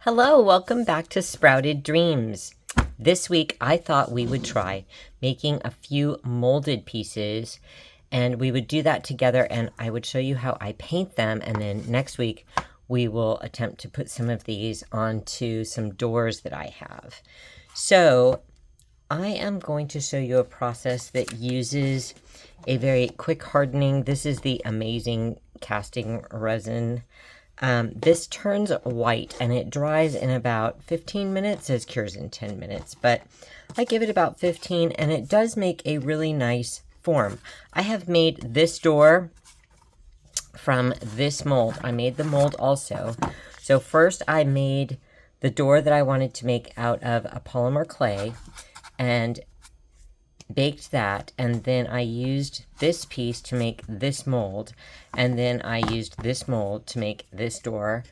Hello, welcome back to Sprouted Dreams. This week I thought we would try making a few molded pieces, and we would do that together and I would show you how I paint them, and then next week we will attempt to put some of these onto some doors that I have. So I am going to show you a process that uses a very quick hardening. This is the amazing casting resin. This turns white and it dries in about 15 minutes. It says cures in 10 minutes, but I give it about 15 and it does make a really nice form. I have made this door from this mold. I made the mold also. So first I made the door that I wanted to make out of a polymer clay and baked that, and then I used this piece to make this mold, and then I used this mold to make this door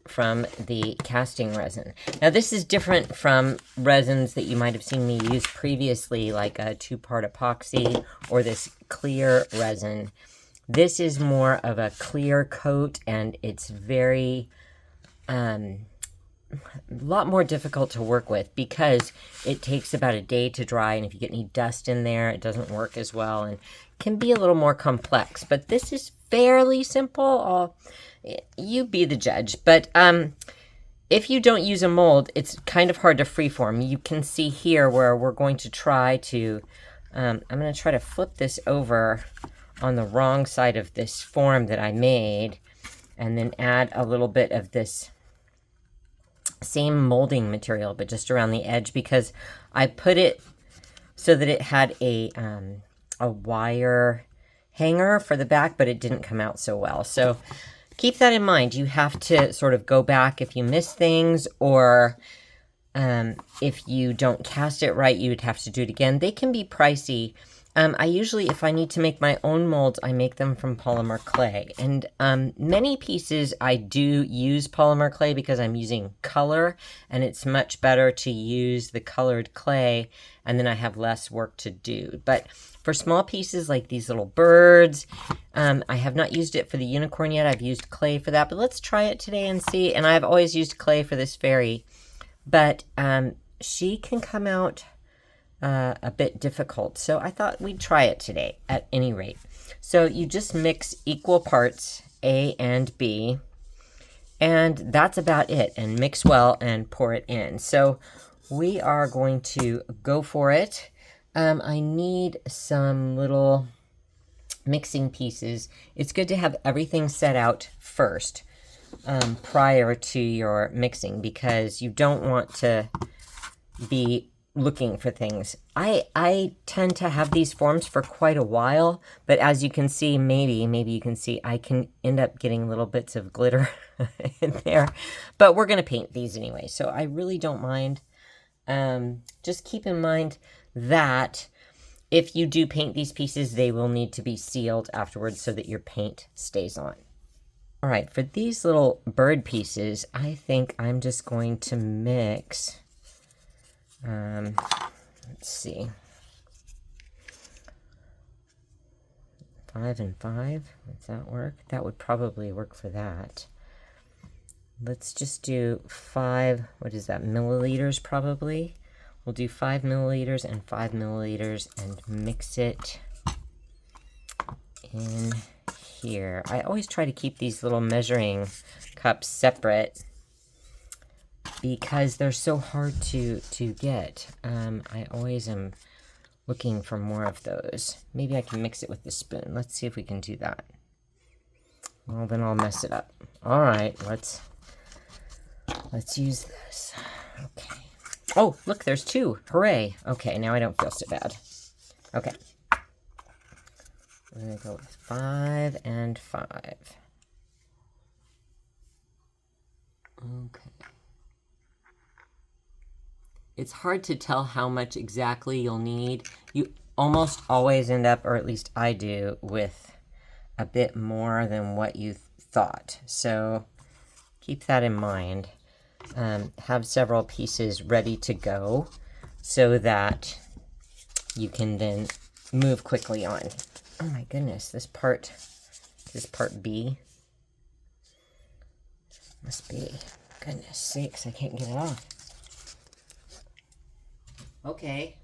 from the casting resin. Now this is different from resins that you might have seen me use previously, like a 2-part epoxy or this clear resin. This is more of a clear coat, and it's very a lot more difficult to work with because it takes about a day to dry, and if you get any dust in there, it doesn't work as well and can be a little more complex. But this is fairly simple. You be the judge. But if you don't use a mold, it's kind of hard to freeform. You can see here where we're going to try to, I'm going to try to flip this over on the wrong side of this form that I made, and then add a little bit of this same molding material, but just around the edge, because I put it so that it had a wire hanger for the back, but it didn't come out so well. So keep that in mind. You have to sort of go back if you miss things, or if you don't cast it right, you'd have to do it again. They can be pricey. I usually, if I need to make my own molds, I make them from polymer clay. And many pieces I do use polymer clay because I'm using color, and it's much better to use the colored clay, and then I have less work to do. But for small pieces like these little birds, I have not used it for the unicorn yet. I've used clay for that, but let's try it today and see. And I've always used clay for this fairy, but she can come out a bit difficult. So I thought we'd try it today at any rate. So you just mix equal parts A and B, and that's about it. And mix well and pour it in. So we are going to go for it. I need some little mixing pieces. It's good to have everything set out first prior to your mixing, because you don't want to be looking for things. I tend to have these forms for quite a while, but as you can see, maybe you can see, I can end up getting little bits of glitter in there, but we're going to paint these anyway, so I really don't mind. Just keep in mind that if you do paint these pieces, they will need to be sealed afterwards so that your paint stays on. All right, for these little bird pieces, I think I'm just going to mix, let's see, 5 and 5. Does that work? That would probably work for that. Let's just do 5, what is that, milliliters probably. We'll do 5 milliliters and 5 milliliters and mix it in here. I always try to keep these little measuring cups separate because they're so hard to get. I always am looking for more of those. Maybe I can mix it with the spoon. Let's see if we can do that. Well, then I'll mess it up. All right, let's use this. Okay. Oh, look, there's 2. Hooray. Okay, now I don't feel so bad. Okay. We're going to go with 5 and 5. Okay. It's hard to tell how much exactly you'll need. You almost always end up, or at least I do, with a bit more than what you thought. So keep that in mind. Have several pieces ready to go so that you can then move quickly on. Oh my goodness, this part B must be Goodness sakes, I can't get it off. Okay.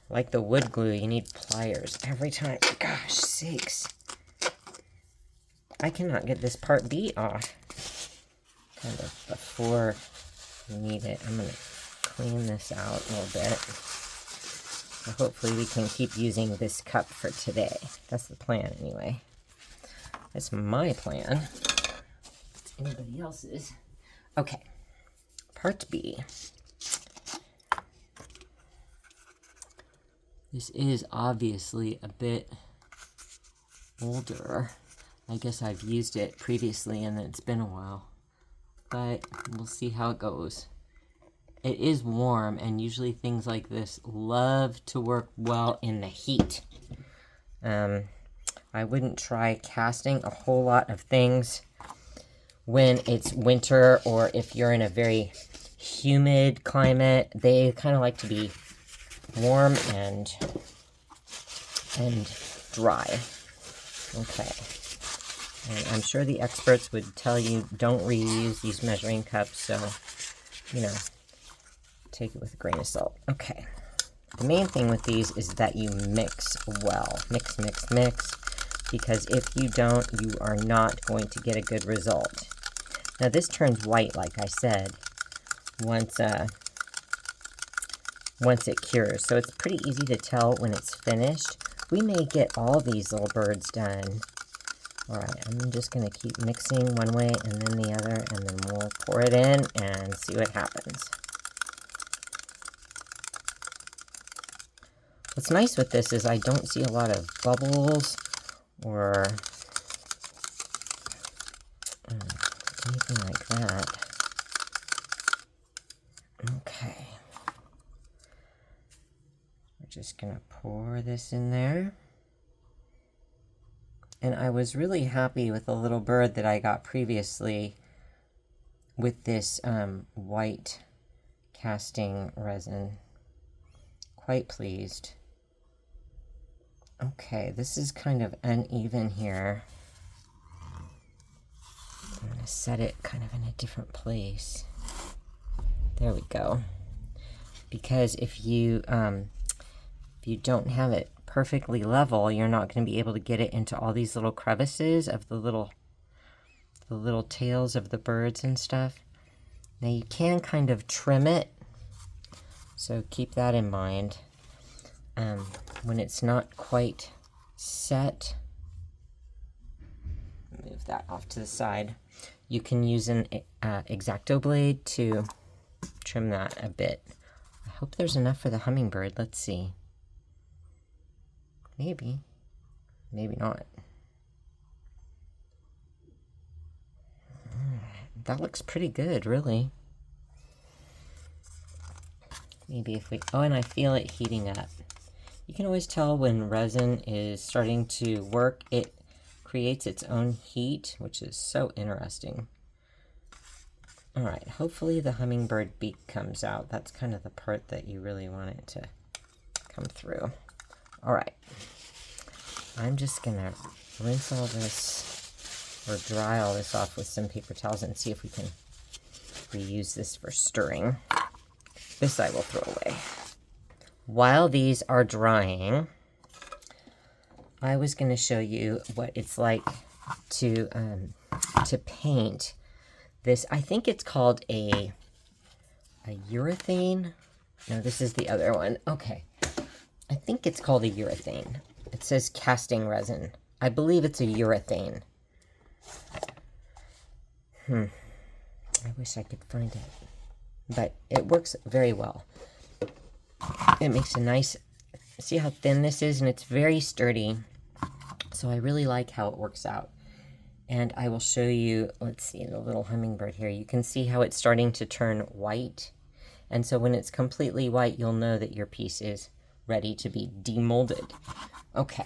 Like the wood glue, you need pliers every time. Gosh sakes. I cannot get this part B off. Kind of before we need it. I'm going to clean this out a little bit. So hopefully we can keep using this cup for today. That's the plan anyway. That's my plan. It's anybody else's. Okay. Part B. This is obviously a bit older. I guess I've used it previously and it's been a while. But we'll see how it goes. It is warm, and usually things like this love to work well in the heat. I wouldn't try casting a whole lot of things when it's winter, or if you're in a very humid climate. They kind of like to be warm and dry. Okay. And I'm sure the experts would tell you don't reuse these measuring cups, so, you know, take it with a grain of salt. Okay. The main thing with these is that you mix well. Mix, mix, mix. Because if you don't, you are not going to get a good result. Now this turns white, like I said, once it cures. So it's pretty easy to tell when it's finished. We may get all these little birds done. Alright, I'm just going to keep mixing one way and then the other, and then we'll pour it in and see what happens. What's nice with this is I don't see a lot of bubbles or anything like that. Okay. We're just going to pour this in there. And I was really happy with the little bird that I got previously with this white casting resin. Quite pleased. Okay, this is kind of uneven here. I'm going to set it kind of in a different place. There we go. Because if you don't have it perfectly level, you're not going to be able to get it into all these little crevices of the little tails of the birds and stuff. Now you can kind of trim it, so keep that in mind. When it's not quite set, move that off to the side. You can use an X-Acto blade to trim that a bit. I hope there's enough for the hummingbird. Let's see. Maybe. Maybe not. That looks pretty good, really. Maybe if we... Oh, and I feel it heating up. You can always tell when resin is starting to work. It creates its own heat, which is so interesting. All right, hopefully the hummingbird beak comes out. That's kind of the part that you really want it to come through. All right, I'm just gonna rinse all this, or dry all this off with some paper towels and see if we can reuse this for stirring. This I will throw away. While these are drying, I was going to show you what it's like to paint this. I think it's called a urethane. No, this is the other one. Okay. I think it's called a urethane. It says casting resin. I believe it's a urethane. I wish I could find it. But it works very well. It makes a nice... See how thin this is? And it's very sturdy. So I really like how it works out. And I will show you, let's see, the little hummingbird here. You can see how it's starting to turn white. And so when it's completely white, you'll know that your piece is ready to be demolded. Okay.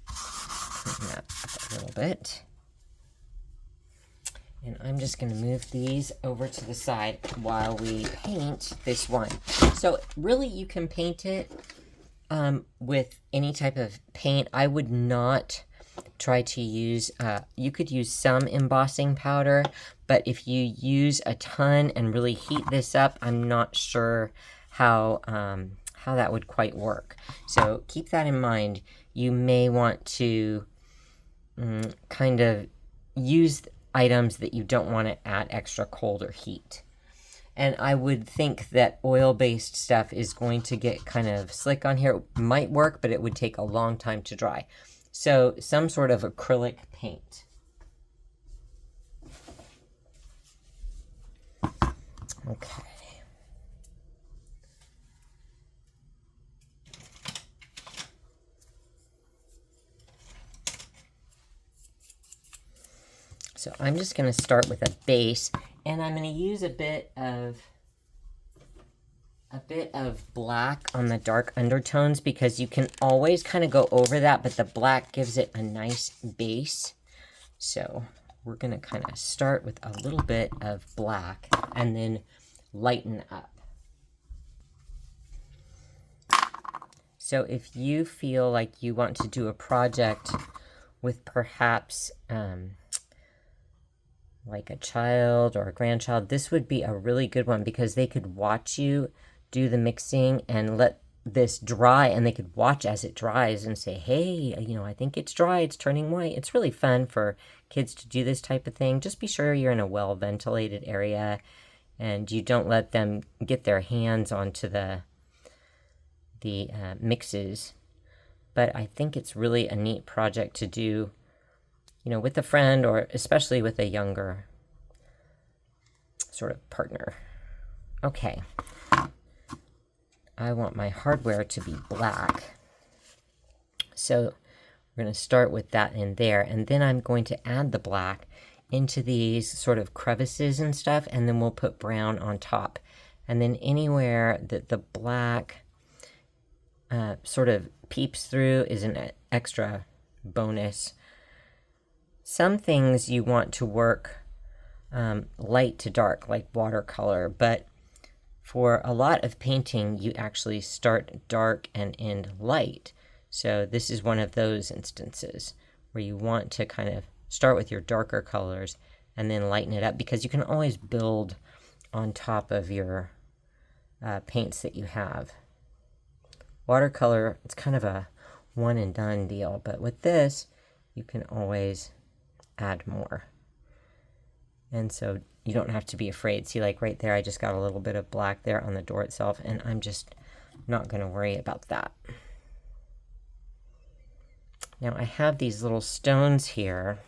Clean that up a little bit. And I'm just going to move these over to the side while we paint this one. So really you can paint it with any type of paint. I would not try to use, you could use some embossing powder, but if you use a ton and really heat this up, I'm not sure how that would quite work. So keep that in mind. You may want to kind of use items that you don't want to add extra cold or heat. And I would think that oil-based stuff is going to get kind of slick on here. It might work, but it would take a long time to dry. So some sort of acrylic paint. Okay. So I'm just going to start with a base, and I'm going to use a bit of black on the dark undertones, because you can always kind of go over that, but the black gives it a nice base. So we're going to kind of start with a little bit of black and then lighten up. So if you feel like you want to do a project with perhaps like a child or a grandchild, this would be a really good one, because they could watch you do the mixing and let this dry, and they could watch as it dries and say, hey, I think it's dry, it's turning white. It's really fun for kids to do this type of thing. Just be sure you're in a well-ventilated area and you don't let them get their hands onto the mixes. But I think it's really a neat project to do, with a friend, or especially with a younger sort of partner. Okay. I want my hardware to be black. So we're going to start with that in there, and then I'm going to add the black into these sort of crevices and stuff, and then we'll put brown on top. And then anywhere that the black sort of peeps through is an extra bonus. Some things you want to work light to dark, like watercolor, but for a lot of painting, you actually start dark and end light. So this is one of those instances where you want to kind of start with your darker colors and then lighten it up, because you can always build on top of your paints that you have. Watercolor, it's kind of a one and done deal, but with this, you can always add more. And so you don't have to be afraid. See, like right there, I just got a little bit of black there on the door itself, and I'm just not going to worry about that. Now I have these little stones here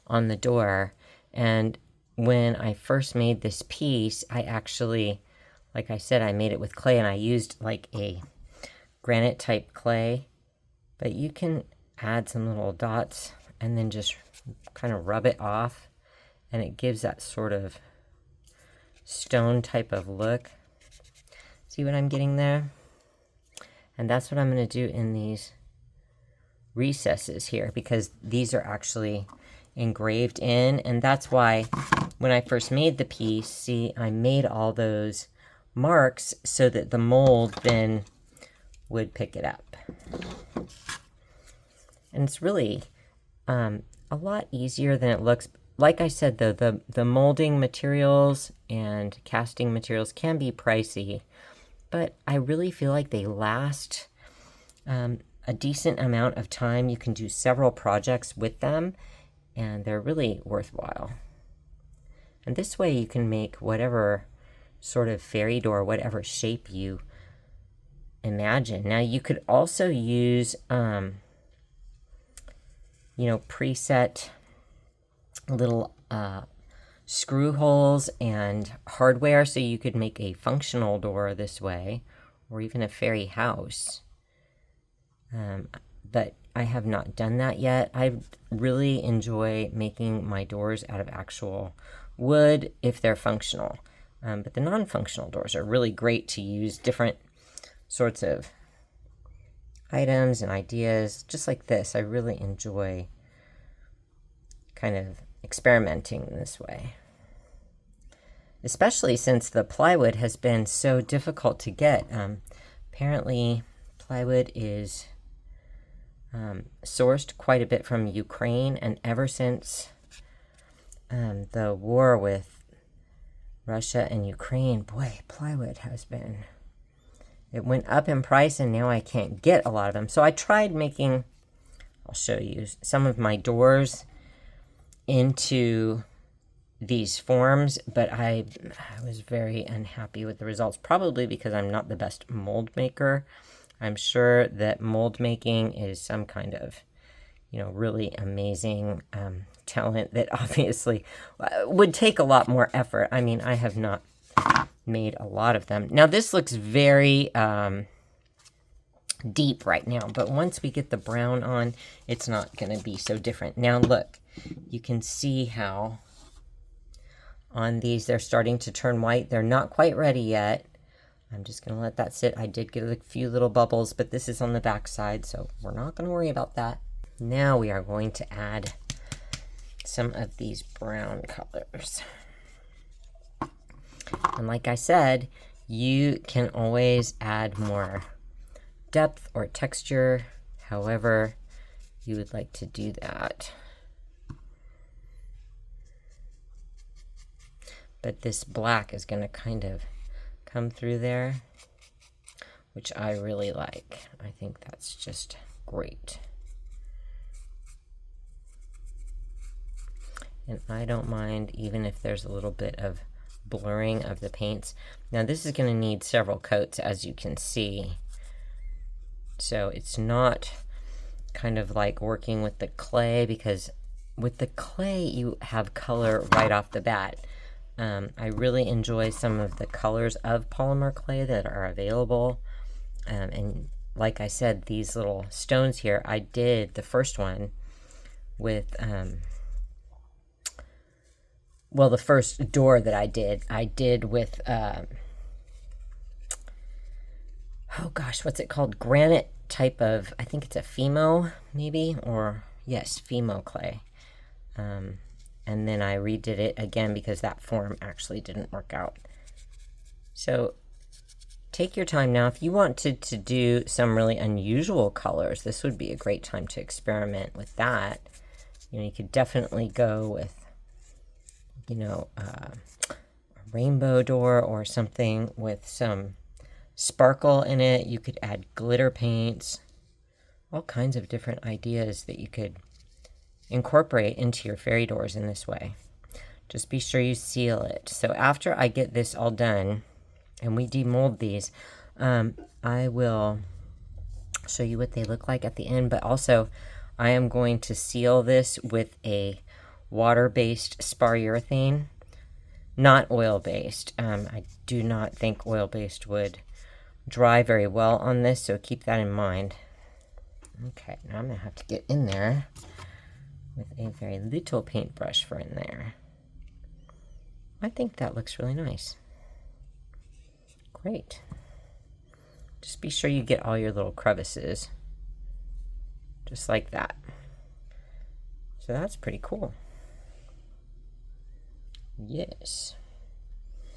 on the door, and when I first made this piece, I actually, like I said, I made it with clay, and I used like a granite type clay, but you can add some little dots and then just kind of rub it off, and it gives that sort of stone type of look. See what I'm getting there? And that's what I'm going to do in these recesses here, because these are actually engraved in, and that's why when I first made the piece, see, I made all those marks so that the mold then would pick it up. And it's really a lot easier than it looks. Like I said, though, the molding materials and casting materials can be pricey, but I really feel like they last a decent amount of time. You can do several projects with them, and they're really worthwhile. And this way you can make whatever sort of fairy door, whatever shape you imagine. Now you could also use, preset little screw holes and hardware, so you could make a functional door this way, or even a fairy house. But I have not done that yet. I really enjoy making my doors out of actual wood if they're functional. But the non-functional doors are really great to use different sorts of items and ideas, just like this. I really enjoy kind of experimenting this way, especially since the plywood has been so difficult to get. Apparently plywood is sourced quite a bit from Ukraine, and ever since the war with Russia and Ukraine, boy, plywood has been, it went up in price, and now I can't get a lot of them. So I tried making, I'll show you, some of my doors into these forms, but I was very unhappy with the results, probably because I'm not the best mold maker. I'm sure that mold making is some kind of, really amazing talent that obviously would take a lot more effort. I mean, I have not made a lot of them. Now, this looks very deep right now, but once we get the brown on, it's not going to be so different. Now, look, you can see how on these, they're starting to turn white. They're not quite ready yet. I'm just going to let that sit. I did get a few little bubbles, but this is on the back side, so we're not going to worry about that. Now we are going to add some of these brown colors. And like I said, you can always add more depth or texture, however you would like to do that. But this black is going to kind of come through there, which I really like. I think that's just great. And I don't mind even if there's a little bit of blurring of the paints. Now this is going to need several coats, as you can see. So it's not kind of like working with the clay, because with the clay you have color right off the bat. I really enjoy some of the colors of polymer clay that are available. And like I said, these little stones here, I did the first one with, well, the first door that I did with, oh gosh, what's it called? Granite type of, I think it's a Fimo maybe, or yes, Fimo clay. And then I redid it again because that form actually didn't work out. So take your time. Now, if you wanted to do some really unusual colors, this would be a great time to experiment with that. You could definitely go with, a rainbow door or something with some sparkle in it. You could add glitter paints, all kinds of different ideas that you could incorporate into your fairy doors in this way. Just be sure you seal it. So after I get this all done and we demold these, I will show you what they look like at the end, but also I am going to seal this with a water-based spar urethane, not oil-based. I do not think oil-based would dry very well on this, so keep that in mind. Okay, now I'm going to have to get in there with a very little paintbrush for in there. I think that looks really nice. Great. Just be sure you get all your little crevices, just like that. So that's pretty cool. Yes.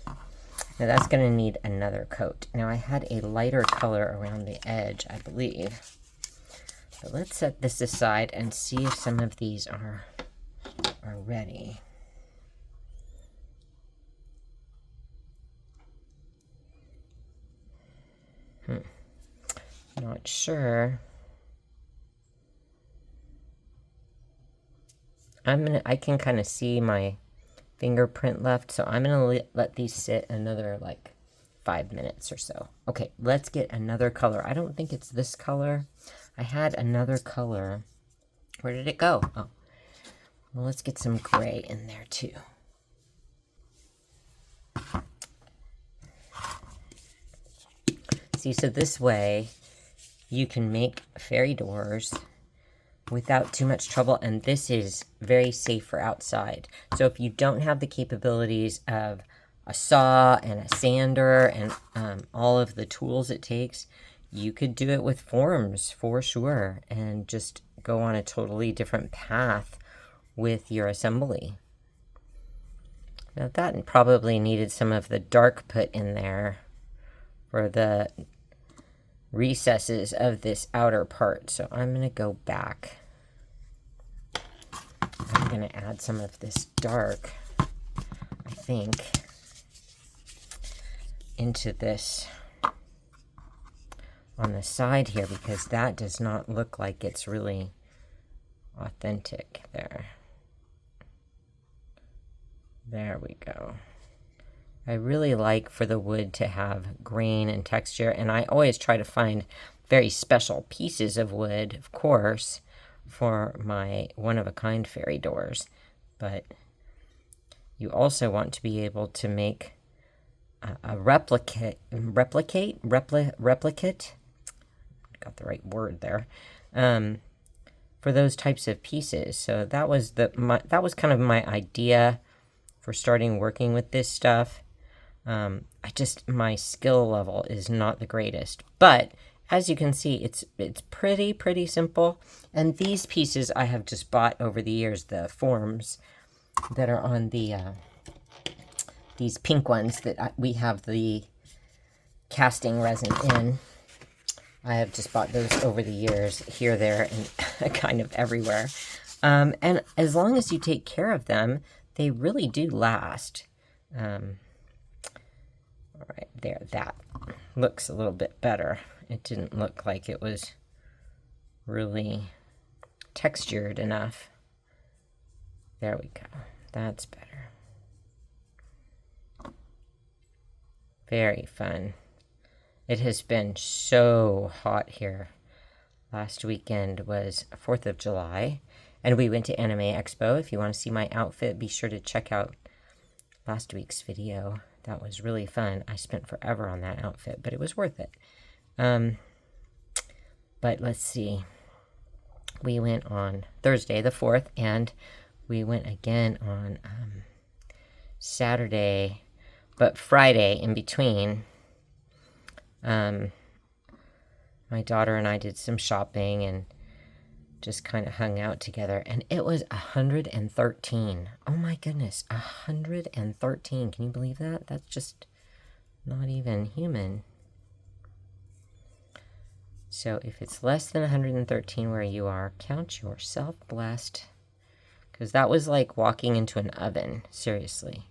Now that's going to need another coat. Now I had a lighter color around the edge, I believe. But let's set this aside and see if some of these are ready. Not sure. I can kind of see my fingerprint left, so I'm gonna let these sit another like 5 minutes or so. Okay, let's get another color. I don't think it's this color. I had another color. Where did it go? Oh, well, let's get some gray in there too. See, so this way you can make fairy doors without too much trouble, and this is very safe for outside. So if you don't have the capabilities of a saw and a sander and all of the tools it takes, you could do it with forms for sure and just go on a totally different path with your assembly. Now that probably needed some of the dark put in there for the recesses of this outer part. So I'm going to go back. I'm going to add some of this dark, I think, into this on the side here, because that does not look like it's really authentic there. There we go. I really like for the wood to have grain and texture, and I always try to find very special pieces of wood, of course, for my one-of-a-kind fairy doors. But you also want to be able to make a replicate, got the right word there, for those types of pieces. So that was kind of my idea for starting working with this stuff. My skill level is not the greatest, but as you can see, it's pretty simple. And these pieces I have just bought over the years, the forms that are on the these pink ones that we have the casting resin in. I have just bought those over the years, here, there, and kind of everywhere. And as long as you take care of them, they really do last. All right, there, that looks a little bit better. It didn't look like it was really textured enough. There we go. That's better. Very fun. It has been so hot here. Last weekend was 4th of July, and we went to Anime Expo. If you want to see my outfit, be sure to check out last week's video. That was really fun. I spent forever on that outfit, but it was worth it. But let's see. We went on Thursday, the 4th, and we went again on Saturday, but Friday in between. My daughter and I did some shopping and just kind of hung out together, and it was 113. Oh my goodness, 113. Can you believe that? That's just not even human. So if it's less than 113 where you are, count yourself blessed, because that was like walking into an oven, seriously,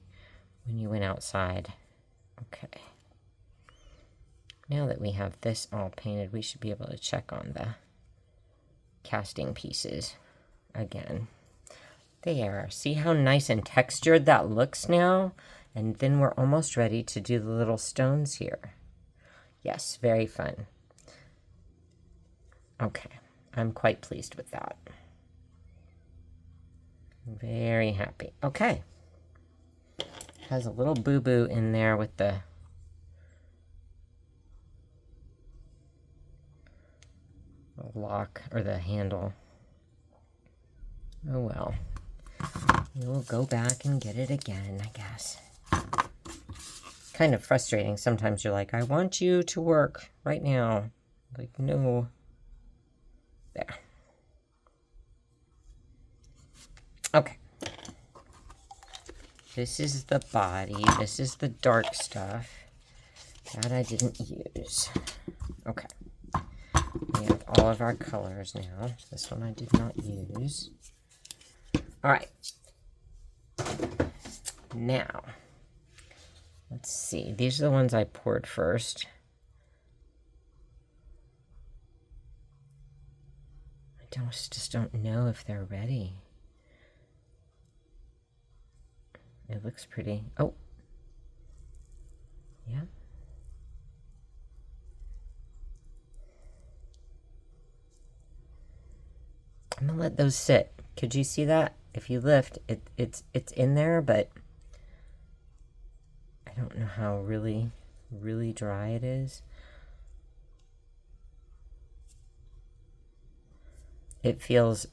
when you went outside. Okay. Now that we have this all painted, we should be able to check on the casting pieces again. There. See how nice and textured that looks now? And then we're almost ready to do the little stones here. Yes, very fun. Okay. I'm quite pleased with that. Very happy. Okay. Has a little boo-boo in there with the lock or the handle. Oh well. We'll go back and get it again, I guess. Kind of frustrating. Sometimes you're like, I want you to work right now. Like, no. There. Okay. This is the body. This is the dark stuff that I didn't use. Okay. We have all of our colors now. This one I did not use. All right. Now, let's see. These are the ones I poured first. I just don't know if they're ready. It looks pretty. Oh. Yeah. I'm gonna let those sit. Could you see that? If you lift, it's in there, but I don't know how really dry it is. It feels,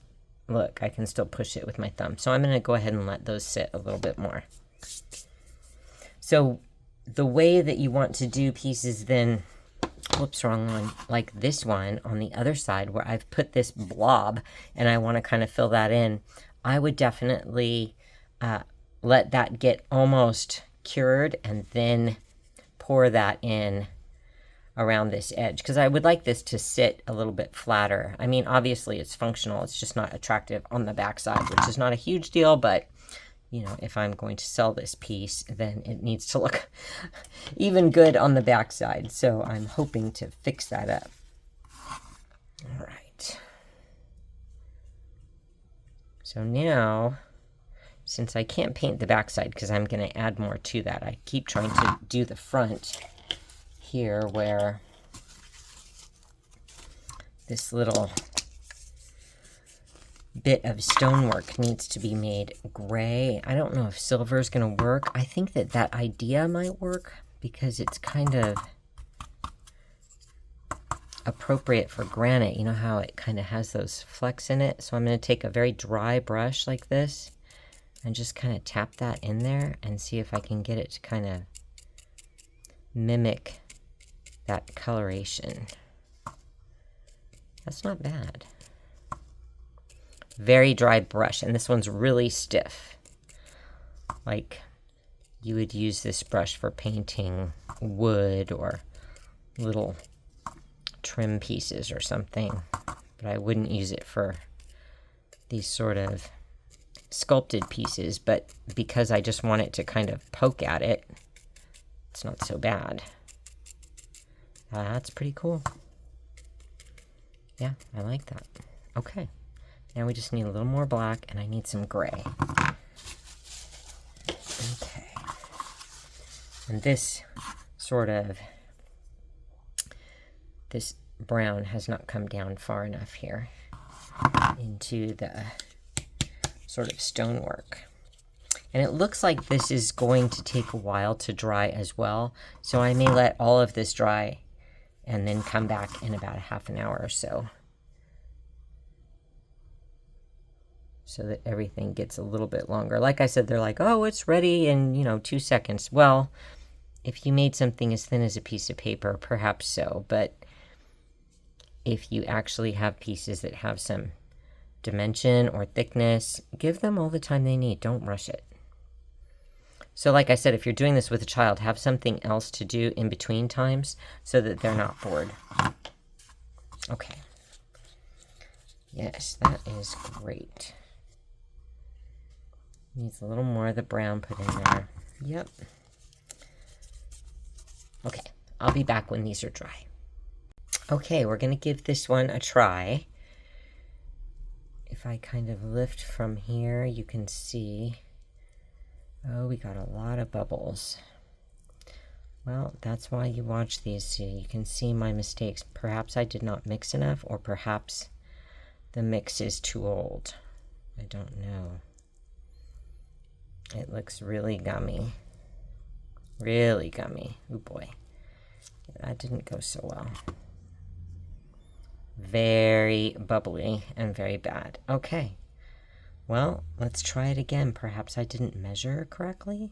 look, I can still push it with my thumb. So I'm gonna go ahead and let those sit a little bit more. So the way that you want to do pieces then, whoops, wrong one, like this one on the other side where I've put this blob and I want to kind of fill that in, I would definitely let that get almost cured and then pour that in around this edge, because I would like this to sit a little bit flatter. I mean, obviously it's functional, it's just not attractive on the backside, which is not a huge deal, but you know, if I'm going to sell this piece, then it needs to look even good on the backside. So I'm hoping to fix that up. All right. So now, since I can't paint the backside because I'm going to add more to that, I keep trying to do the front here where this little bit of stonework needs to be made gray. I don't know if silver is going to work. I think that that idea might work because it's kind of appropriate for granite. You know how it kind of has those flecks in it? So I'm going to take a very dry brush like this and just kind of tap that in there and see if I can get it to kind of mimic that coloration. That's not bad. Very dry brush, and this one's really stiff. Like you would use this brush for painting wood or little trim pieces or something, but I wouldn't use it for these sort of sculpted pieces. But because I just want it to kind of poke at it, it's not so bad. That's pretty cool. Yeah, I like that. Okay. Now we just need a little more black, and I need some gray. Okay. And this sort of, this brown has not come down far enough here into the sort of stonework. And it looks like this is going to take a while to dry as well. So I may let all of this dry and then come back in about a half an hour or so, so that everything gets a little bit longer. Like I said, they're like, oh, it's ready in, 2 seconds. Well, if you made something as thin as a piece of paper, perhaps so. But if you actually have pieces that have some dimension or thickness, give them all the time they need. Don't rush it. So like I said, if you're doing this with a child, have something else to do in between times so that they're not bored. Okay. Yes, that is great. Needs a little more of the brown put in there. Yep. Okay, I'll be back when these are dry. Okay, we're going to give this one a try. If I kind of lift from here, you can see, oh, we got a lot of bubbles. Well, that's why you watch these, so you can see my mistakes. Perhaps I did not mix enough, or perhaps the mix is too old. I don't know. It looks really gummy. Really gummy. Oh boy. That didn't go so well. Very bubbly and very bad. Okay. Well, let's try it again. Perhaps I didn't measure correctly.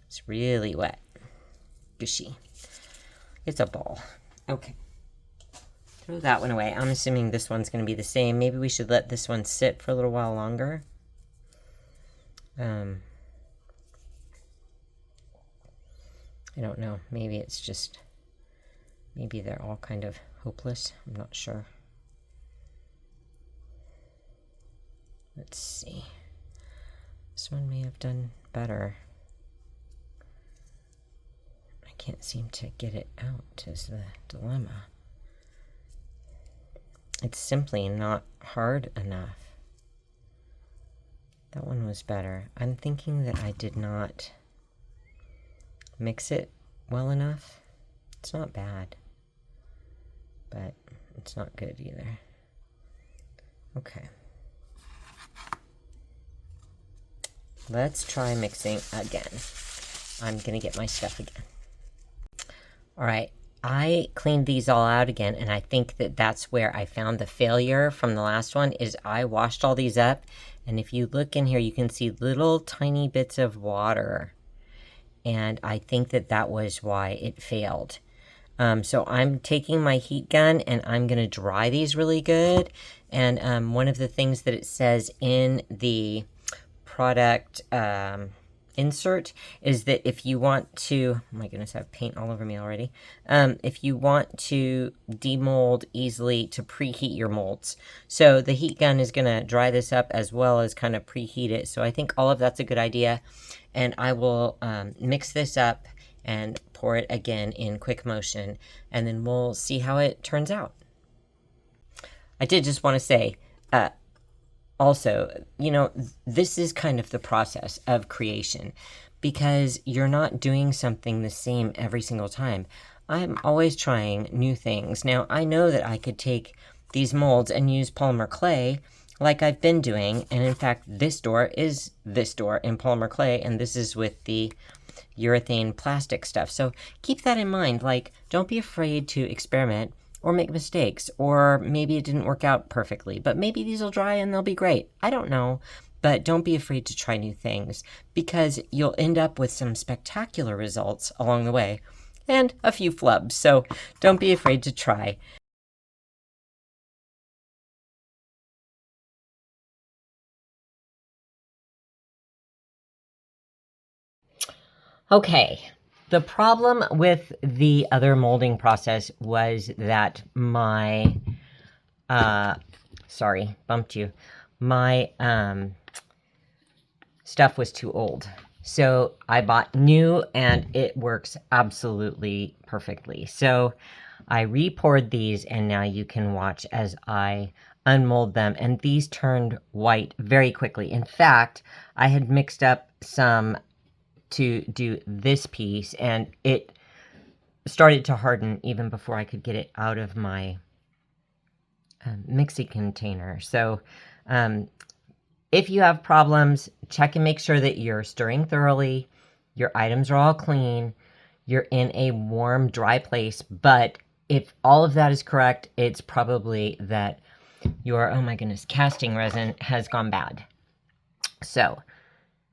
It's really wet. Gushy. It's a ball. Okay. Throw that one away. I'm assuming this one's going to be the same. Maybe we should let this one sit for a little while longer. I don't know. Maybe it's just, maybe they're all kind of hopeless. I'm not sure. Let's see. This one may have done better. I can't seem to get it out is the dilemma. It's simply not hard enough. That one was better. I'm thinking that I did not mix it well enough. It's not bad, but it's not good either. Okay. Let's try mixing again. I'm going to get my stuff again. All right. I cleaned these all out again, and I think that that's where I found the failure from the last one, is I washed all these up, and if you look in here, you can see little tiny bits of water, and I think that that was why it failed. So I'm taking my heat gun, and I'm going to dry these really good, and one of the things that it says in the product insert is that if you want to, oh my goodness, I have paint all over me already. If you want to demold easily, to preheat your molds. So the heat gun is going to dry this up as well as kind of preheat it. So I think all of that's a good idea. And I will mix this up and pour it again in quick motion, and then we'll see how it turns out. I did just want to say, also, you know, this is kind of the process of creation, because you're not doing something the same every single time. I'm always trying new things. Now, I know that I could take these molds and use polymer clay like I've been doing, and in fact, this door is this door in polymer clay, and this is with the urethane plastic stuff. So keep that in mind. Like, don't be afraid to experiment or make mistakes, or maybe it didn't work out perfectly, but maybe these will dry and they'll be great. I don't know, but don't be afraid to try new things, because you'll end up with some spectacular results along the way and a few flubs. So don't be afraid to try. Okay, the problem with the other molding process was that my, sorry, bumped you. My stuff was too old. So I bought new, and it works absolutely perfectly. So I re-poured these, and now you can watch as I unmold them. And these turned white very quickly. In fact, I had mixed up some to do this piece, and it started to harden even before I could get it out of my mixing container. So if you have problems, check and make sure that you're stirring thoroughly, your items are all clean, you're in a warm, dry place. But if all of that is correct, it's probably that your, oh my goodness, casting resin has gone bad. So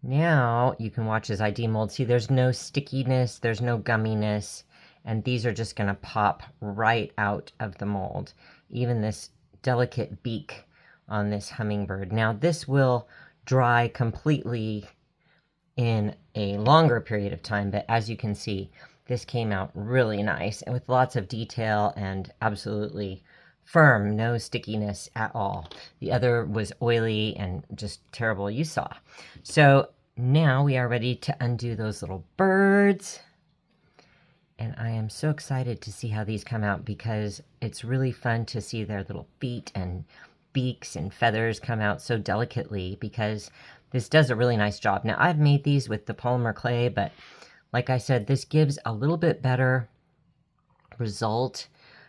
now you can watch as I demold. See, there's no stickiness, there's no gumminess, and these are just going to pop right out of the mold. Even this delicate beak on this hummingbird. Now this will dry completely in a longer period of time, but as you can see, this came out really nice and with lots of detail and absolutely firm, no stickiness at all. The other was oily and just terrible, you saw. So now we are ready to undo those little birds. And I am so excited to see how these come out, because it's really fun to see their little feet and beaks and feathers come out so delicately, because this does a really nice job. Now, I've made these with the polymer clay, but like I said, this gives a little bit better result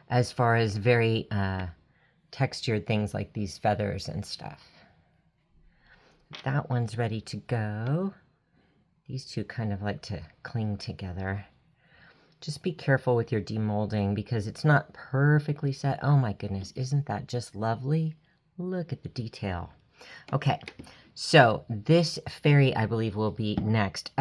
as far as very textured things like these feathers and stuff. That one's ready to go. These two kind of like to cling together. Just be careful with your demolding, because it's not perfectly set. Oh my goodness, isn't that just lovely? Look at the detail. Okay, so this fairy, I believe, will be next.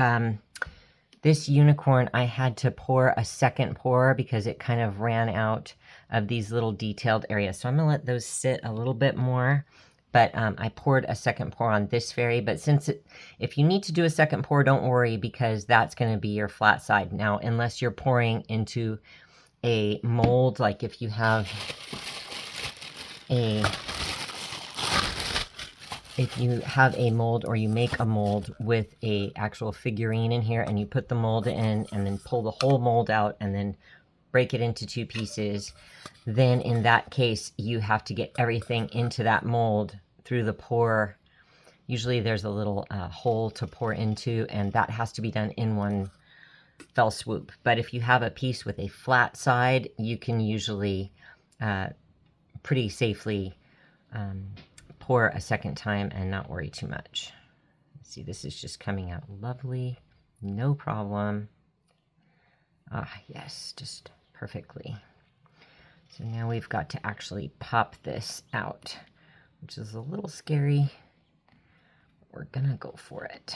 This unicorn, I had to pour a second pour because it kind of ran out of these little detailed areas. So I'm going to let those sit a little bit more. But I poured a second pour on this fairy. But if you need to do a second pour, don't worry, because that's going to be your flat side. Now, unless you're pouring into a mold, like if you have a mold, or you make a mold with a actual figurine in here, and you put the mold in and then pull the whole mold out and then break it into two pieces, then in that case you have to get everything into that mold through the pour. Usually there's a little hole to pour into, and that has to be done in one fell swoop. But if you have a piece with a flat side, you can usually pretty safely pour a second time and not worry too much. See, this is just coming out lovely, no problem. Ah, yes, just perfectly. So now we've got to actually pop this out, which is a little scary. We're gonna go for it.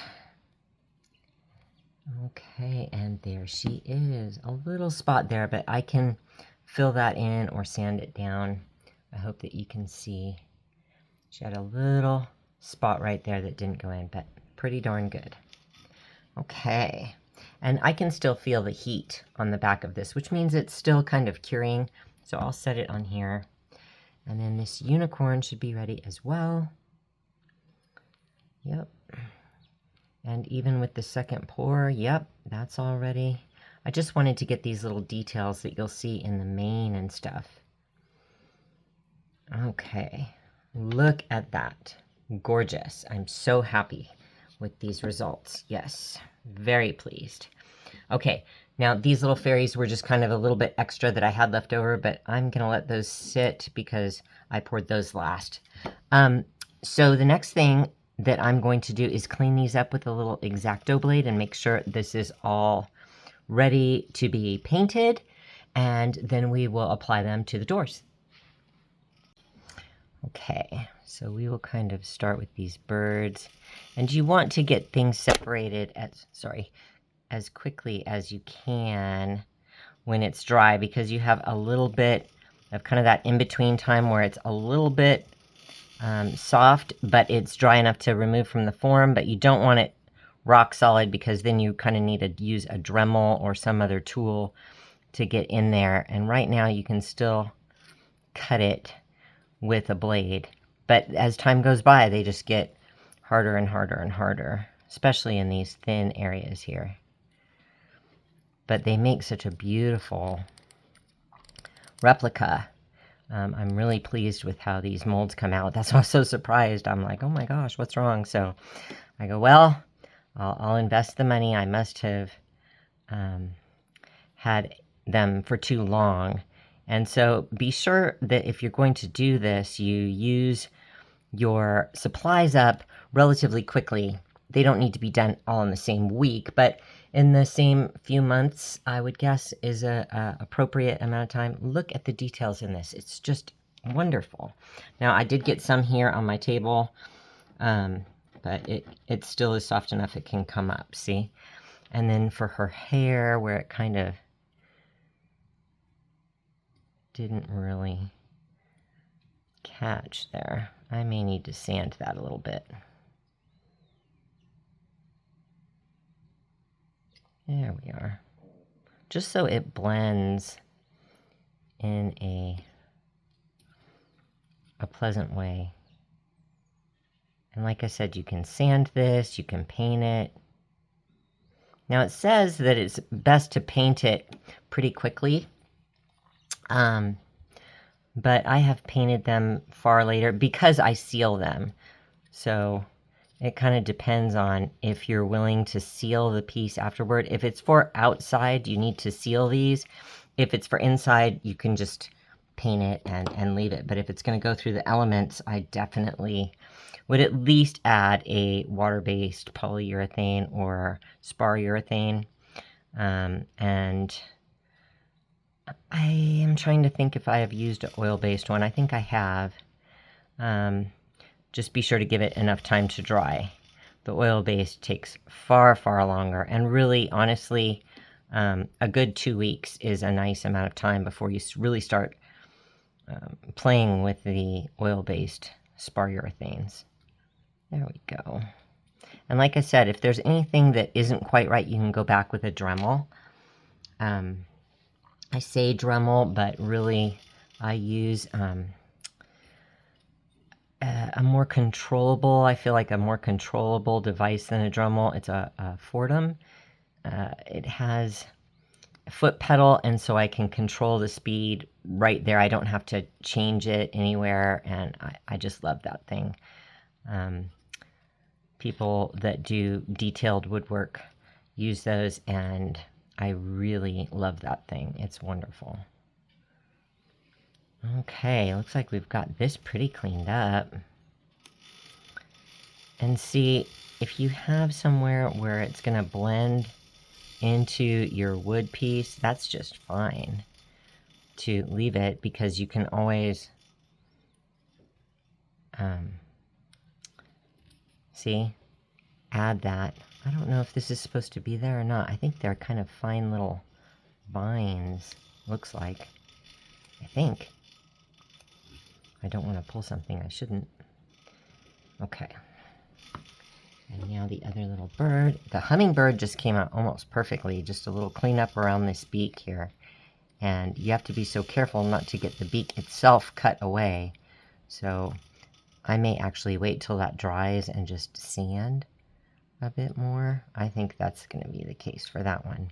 Okay, and there she is. A little spot there, but I can fill that in or sand it down. I hope that you can see. She had a little spot right there that didn't go in, but pretty darn good. Okay, and I can still feel the heat on the back of this, which means it's still kind of curing. So I'll set it on here. And then this unicorn should be ready as well. Yep. And even with the second pour, yep, that's all ready. I just wanted to get these little details that you'll see in the mane and stuff. Okay, look at that. Gorgeous. I'm so happy with these results. Yes, very pleased. Okay, now these little fairies were just kind of a little bit extra that I had left over, but I'm going to let those sit because I poured those last. So the next thing that I'm going to do is clean these up with a little X-Acto blade and make sure this is all ready to be painted, and then we will apply them to the doors. Okay, so we will kind of start with these birds, and you want to get things separated as quickly as you can when it's dry, because you have a little bit of kind of that in-between time where it's a little bit soft, but it's dry enough to remove from the form, but you don't want it rock solid, because then you kind of need to use a Dremel or some other tool to get in there. And right now you can still cut it with a blade, but as time goes by they just get harder and harder and harder, especially in these thin areas here. But they make such a beautiful replica. I'm really pleased with how these molds come out. That's why I was so surprised. I'm like, oh my gosh, what's wrong? So I go, well, I'll invest the money. I must have had them for too long. And so be sure that if you're going to do this, you use your supplies up relatively quickly. They don't need to be done all in the same week, but in the same few months, I would guess, is a appropriate amount of time. Look at the details in this. It's just wonderful. Now, I did get some here on my table, but it still is soft enough it can come up, see? And then for her hair, where it kind of didn't really catch there, I may need to sand that a little bit. There we are. Just so it blends in a pleasant way. And like I said, you can sand this, you can paint it. Now it says that it's best to paint it pretty quickly. But I have painted them far later because I seal them. So it kind of depends on if you're willing to seal the piece afterward. If it's for outside, you need to seal these. If it's for inside, you can just paint it and leave it. But if it's going to go through the elements, I definitely would at least add a water-based polyurethane or spar urethane. And I am trying to think if I have used an oil-based one. I think I have. Just be sure to give it enough time to dry. The oil-based takes far, far longer. And really, honestly, a good 2 weeks is a nice amount of time before you really start playing with the oil-based spar urethanes. There we go. And like I said, if there's anything that isn't quite right, you can go back with a Dremel. I say Dremel, but really I use a more controllable, I feel like a more controllable device than a Dremel. It's a Fordham. It has a foot pedal, and so I can control the speed right there. I don't have to change it anywhere, and I just love that thing. People that do detailed woodwork use those, and I really love that thing. It's wonderful. Okay, looks like we've got this pretty cleaned up. And see, if you have somewhere where it's going to blend into your wood piece, that's just fine to leave it, because you can always see, add that. I don't know if this is supposed to be there or not. I think they're kind of fine little vines, looks like. I think. I don't want to pull something I shouldn't. Okay. And now the other little bird. The hummingbird just came out almost perfectly. Just a little cleanup around this beak here. And you have to be so careful not to get the beak itself cut away. So I may actually wait till that dries and just sand a bit more. I think that's going to be the case for that one.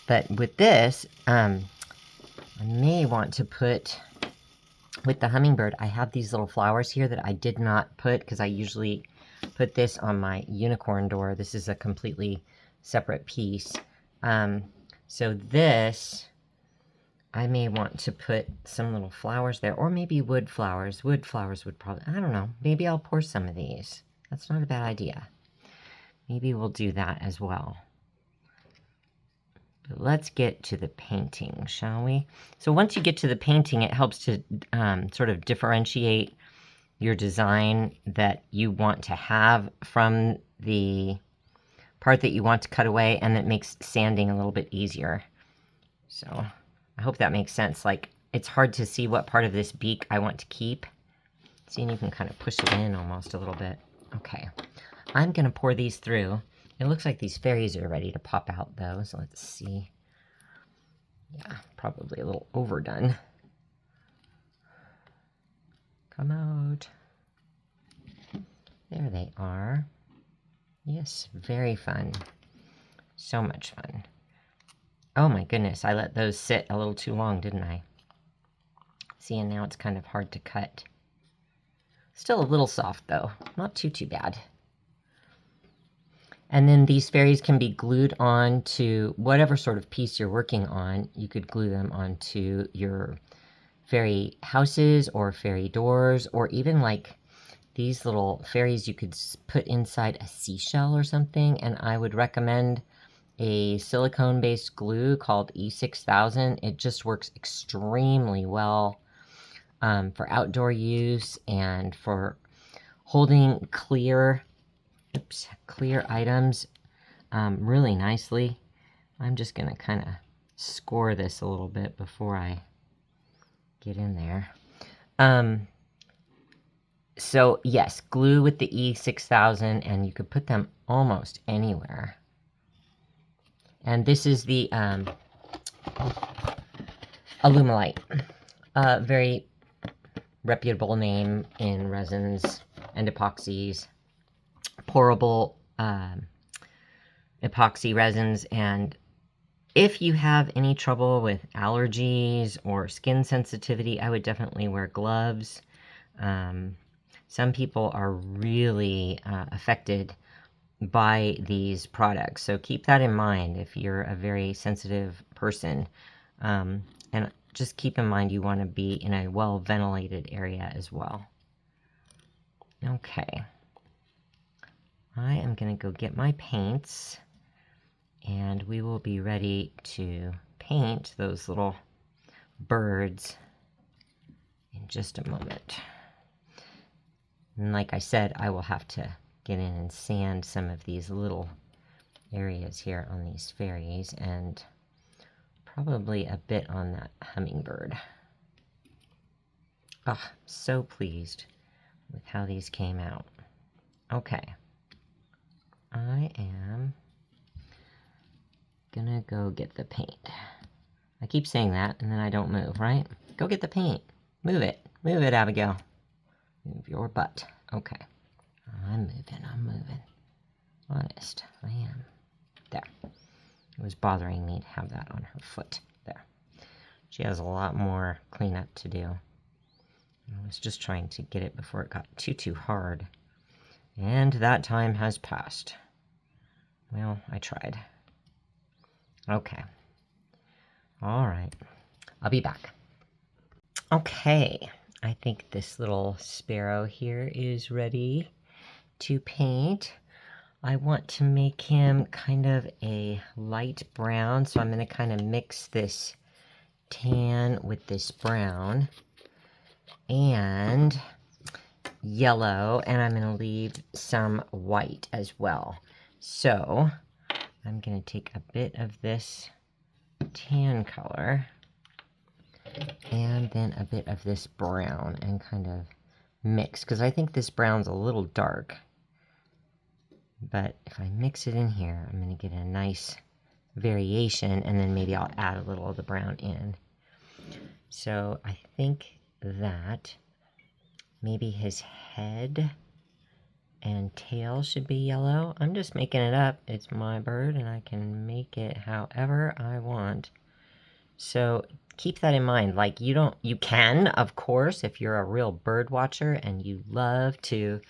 But with this, I may want to put, with the hummingbird, I have these little flowers here that I did not put because I usually put this on my unicorn door. This is a completely separate piece. So this, I may want to put some little flowers there, or maybe wood flowers. Wood flowers would probably, I don't know, maybe I'll pour some of these. That's not a bad idea. Maybe we'll do that as well. But let's get to the painting, shall we? So once you get to the painting, it helps to sort of differentiate your design that you want to have from the part that you want to cut away, and it makes sanding a little bit easier. So I hope that makes sense. Like, it's hard to see what part of this beak I want to keep. See, and you can kind of push it in almost a little bit. Okay, I'm gonna pour these through. It looks like these fairies are ready to pop out though, so let's see. Yeah, probably a little overdone. Come out. There they are. Yes, very fun. So much fun. Oh my goodness, I let those sit a little too long, didn't I? See, and now it's kind of hard to cut. Still a little soft though, not too bad. And then these fairies can be glued on to whatever sort of piece you're working on. You could glue them onto your fairy houses or fairy doors, or even like these little fairies you could put inside a seashell or something. And I would recommend a silicone-based glue called E6000. It just works extremely well for outdoor use and for holding clear items really nicely. I'm just going to kind of score this a little bit before I get in there. So yes, glue with the E6000, and you could put them almost anywhere. And this is the Alumilite, very reputable name in resins and epoxies, pourable epoxy resins. And if you have any trouble with allergies or skin sensitivity, I would definitely wear gloves. Some people are really affected by these products, so keep that in mind if you're a very sensitive person. And just keep in mind you want to be in a well-ventilated area as well. Okay. I am going to go get my paints, and we will be ready to paint those little birds in just a moment. And like I said, I will have to get in and sand some of these little areas here on these fairies, and probably a bit on that hummingbird. Oh, so pleased with how these came out. Okay. I am gonna go get the paint. I keep saying that, and then I don't move, right? Go get the paint. Move it. Move it, Abigail. Move your butt. Okay. I'm moving. Honest, I am. There. It was bothering me to have that on her foot. There. She has a lot more cleanup to do. I was just trying to get it before it got too hard. And that time has passed. Well, I tried. Okay. All right. I'll be back. Okay. I think this little sparrow here is ready to paint. I want to make him kind of a light brown, so I'm going to kind of mix this tan with this brown and yellow, and I'm going to leave some white as well. So I'm going to take a bit of this tan color and then a bit of this brown and kind of mix, because I think this brown's a little dark. But if I mix it in here, I'm going to get a nice variation, and then maybe I'll add a little of the brown in. So I think that maybe his head and tail should be yellow. I'm just making it up. It's my bird, and I can make it however I want. So keep that in mind. Like, you can, of course, if you're a real bird watcher and you love to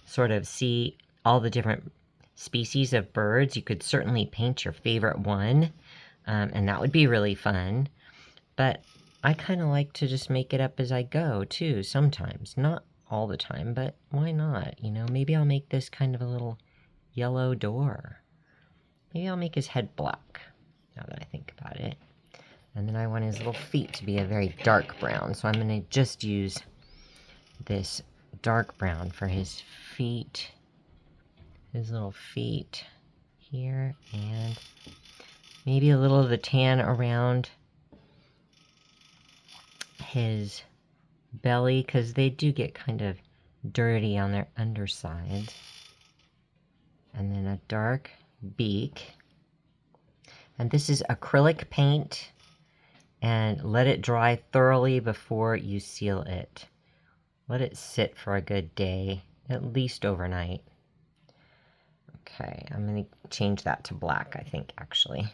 sort of see all the different species of birds, you could certainly paint your favorite one, and that would be really fun. But I kind of like to just make it up as I go, too, sometimes. Not all the time, but why not? You know, maybe I'll make this kind of a little yellow door. Maybe I'll make his head black, now that I think about it. And then I want his little feet to be a very dark brown, so I'm going to just use this dark brown for his feet. His little feet here, and maybe a little of the tan around his belly, because they do get kind of dirty on their undersides. And then a dark beak. And this is acrylic paint, and let it dry thoroughly before you seal it. Let it sit for a good day, at least overnight. Okay, I'm going to change that to black, I think, actually.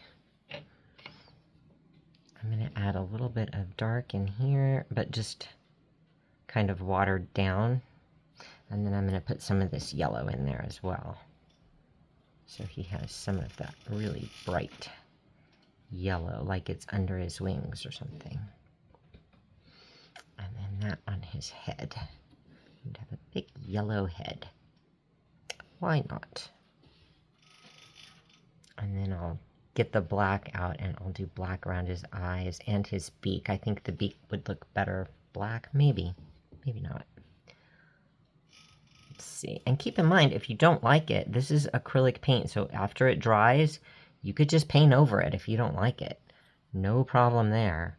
I'm going to add a little bit of dark in here, but just kind of watered down. And then I'm going to put some of this yellow in there as well. So he has some of that really bright yellow, like it's under his wings or something. And then that on his head. He'd have a big yellow head. Why not? And then I'll get the black out, and I'll do black around his eyes and his beak. I think the beak would look better black. Maybe. Maybe not. Let's see. And keep in mind, if you don't like it, this is acrylic paint, so after it dries, you could just paint over it if you don't like it. No problem there.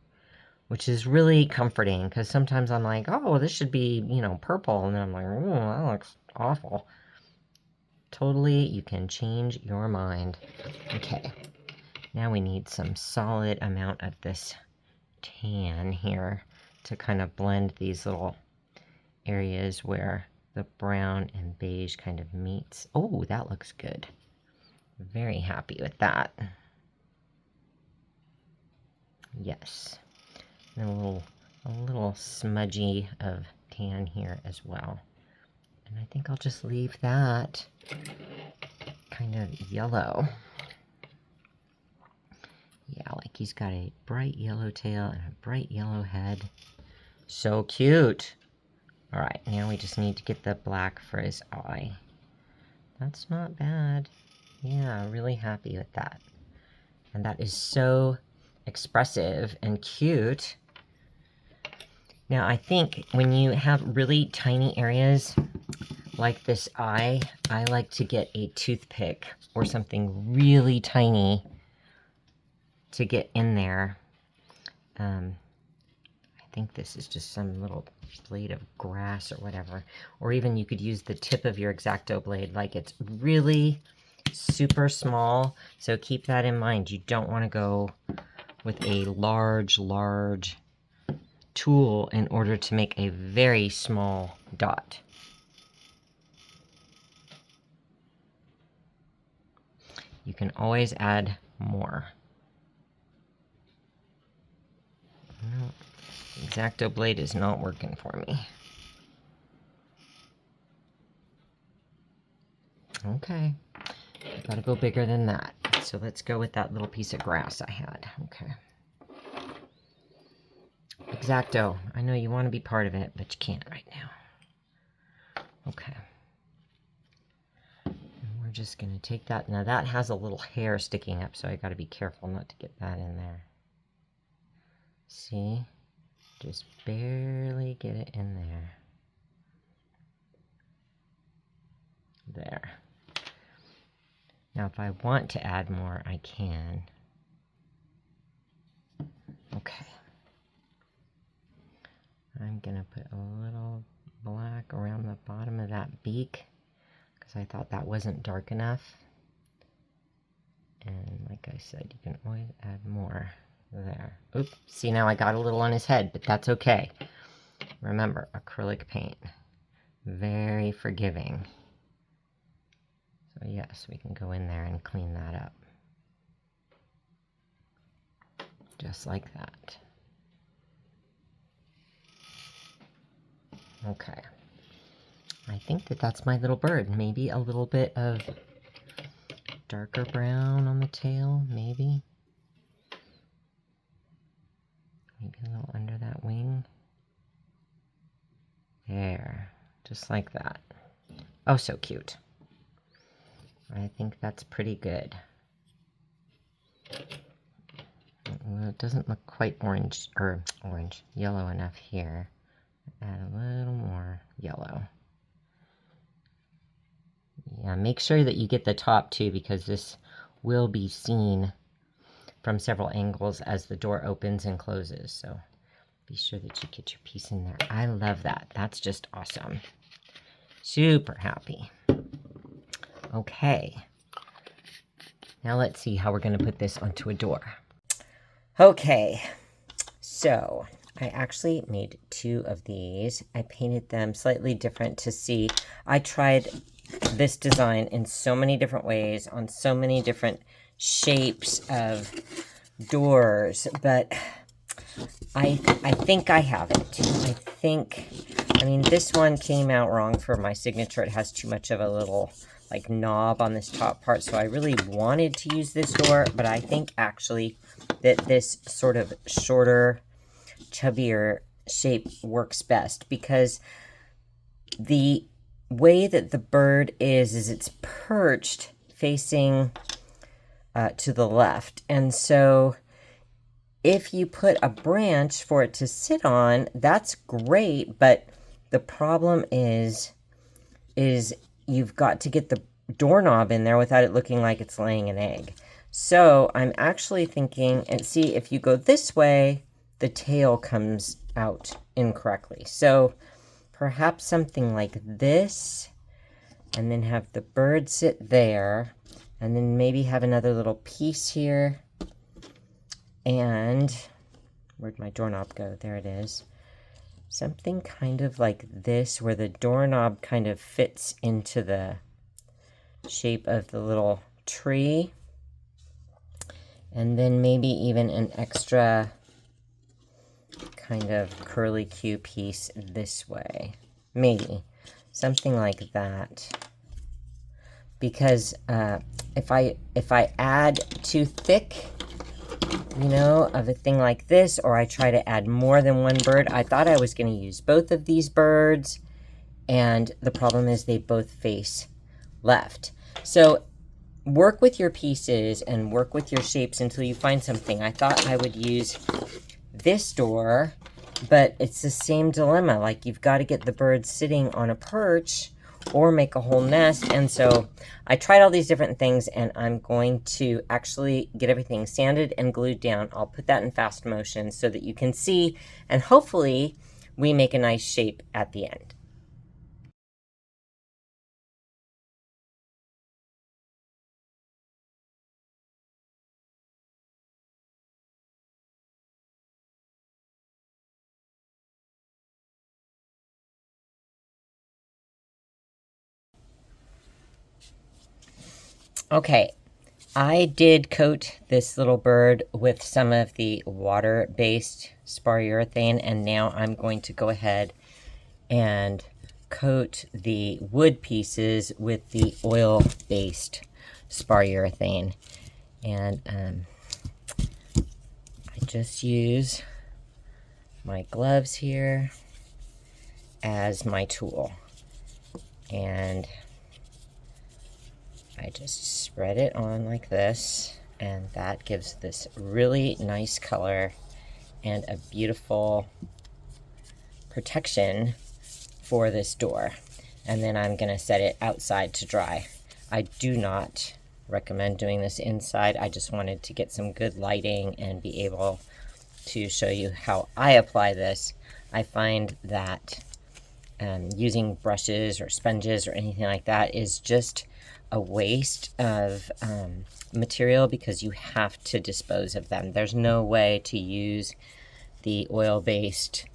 Which is really comforting, because sometimes I'm like, oh, this should be, you know, purple. And then I'm like, oh, that looks awful. Totally, you can change your mind. Okay, now we need some solid amount of this tan here to kind of blend these little areas where the brown and beige kind of meets. Oh, that looks good. Very happy with that. Yes. And a little smudgy of tan here as well. And I think I'll just leave that kind of yellow. Yeah, like he's got a bright yellow tail and a bright yellow head. So cute. All right, now we just need to get the black for his eye. That's not bad. Yeah, really happy with that. And that is so expressive and cute. Now, I think when you have really tiny areas like this eye, I like to get a toothpick or something really tiny to get in there. I think this is just some little blade of grass or whatever. Or even you could use the tip of your X-Acto blade, like it's really super small. So keep that in mind. You don't want to go with a large tool in order to make a very small dot. You can always add more. No, X-Acto blade is not working for me. Okay, gotta go bigger than that. So let's go with that little piece of grass I had. Okay. X-Acto, I know you want to be part of it, but you can't right now. Okay. And we're just going to take that. Now that has a little hair sticking up, so I got to be careful not to get that in there. See? Just barely get it in there. There. Now if I want to add more, I can. Okay. I'm going to put a little black around the bottom of that beak, because I thought that wasn't dark enough. And like I said, you can always add more there. Oops, see, now I got a little on his head, but that's okay. Remember, acrylic paint, very forgiving. So yes, we can go in there and clean that up. Just like that. Okay. I think that that's my little bird. Maybe a little bit of darker brown on the tail, maybe. Maybe a little under that wing. There, just like that. Oh, so cute. I think that's pretty good. Well, it doesn't look quite yellow enough here. Add a little more yellow. Yeah, make sure that you get the top too, because this will be seen from several angles as the door opens and closes. So be sure that you get your piece in there. I love that. That's just awesome. Super happy. Okay. Now let's see how we're going to put this onto a door. Okay. So I actually made 2 of these. I painted them slightly different to see. I tried this design in so many different ways on so many different shapes of doors, but I think I have it. I mean, this one came out wrong for my signature. It has too much of a little like knob on this top part, so I really wanted to use this door, but I think actually that this sort of shorter, chubbier shape works best, because the way that the bird is it's perched facing to the left, and so if you put a branch for it to sit on, that's great, but the problem is you've got to get the doorknob in there without it looking like it's laying an egg. So I'm actually thinking, and see, if you go this way, the tail comes out incorrectly. So perhaps something like this, and then have the bird sit there, and then maybe have another little piece here. And where'd my doorknob go? There it is. Something kind of like this, where the doorknob kind of fits into the shape of the little tree. And then maybe even an extra kind of curly Q piece this way. Maybe something like that. Because if I add too thick, you know, of a thing like this, or I try to add more than one bird, I thought I was going to use both of these birds, and the problem is they both face left. So work with your pieces and work with your shapes until you find something. I thought I would use this door, but it's the same dilemma. Like, you've got to get the bird sitting on a perch or make a whole nest. And so I tried all these different things, and I'm going to actually get everything sanded and glued down. I'll put that in fast motion so that you can see, and hopefully we make a nice shape at the end. Okay, I did coat this little bird with some of the water-based spar urethane, and now I'm going to go ahead and coat the wood pieces with the oil-based spar urethane. And I just use my gloves here as my tool, and I just spread it on like this, and that gives this really nice color and a beautiful protection for this door. And then I'm going to set it outside to dry. I do not recommend doing this inside. I just wanted to get some good lighting and be able to show you how I apply this. I find that using brushes or sponges or anything like that is just a waste of material, because you have to dispose of them. There's no way to use the oil-based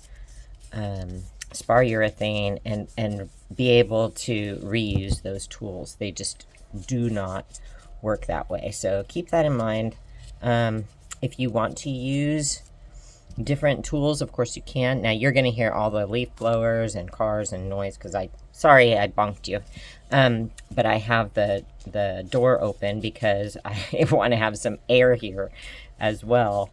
spar urethane and be able to reuse those tools. They just do not work that way. So keep that in mind. If you want to use different tools, of course you can. Now you're going to hear all the leaf blowers and cars and noise because sorry I bonked you. But I have the door open because I want to have some air here as well.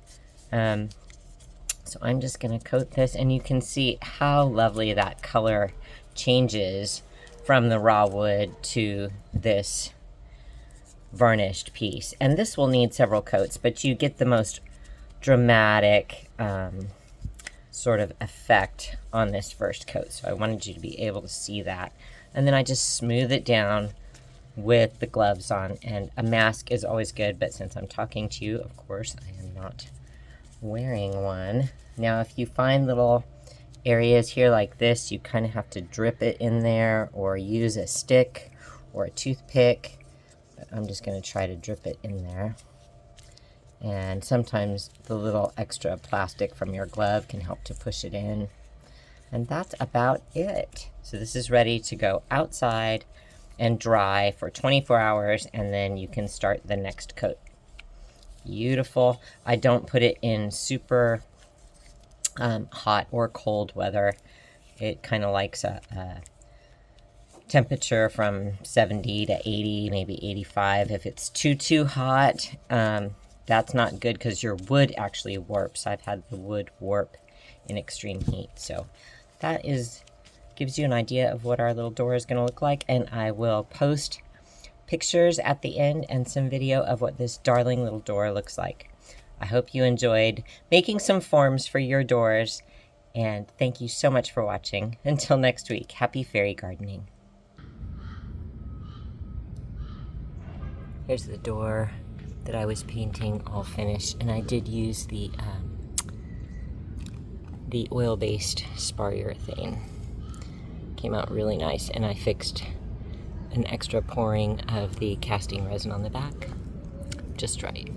So I'm just going to coat this, and you can see how lovely that color changes from the raw wood to this varnished piece. And this will need several coats, but you get the most dramatic sort of effect on this first coat. So I wanted you to be able to see that. And then I just smooth it down with the gloves on, and a mask is always good, but since I'm talking to you, of course, I am not wearing one. Now, if you find little areas here like this, you kind of have to drip it in there or use a stick or a toothpick. But I'm just going to try to drip it in there. And sometimes the little extra plastic from your glove can help to push it in. And that's about it. So this is ready to go outside and dry for 24 hours, and then you can start the next coat. Beautiful. I don't put it in super hot or cold weather. It kind of likes a temperature from 70 to 80, maybe 85. If it's too hot, that's not good because your wood actually warps. I've had the wood warp in extreme heat. So that gives you an idea of what our little door is going to look like, and I will post pictures at the end and some video of what this darling little door looks like. I hope you enjoyed making some forms for your doors, and thank you so much for watching. Until next week, happy fairy gardening. Here's the door that I was painting all finished, and I did use the oil-based spar urethane. Came out really nice, and I fixed an extra pouring of the casting resin on the back just right.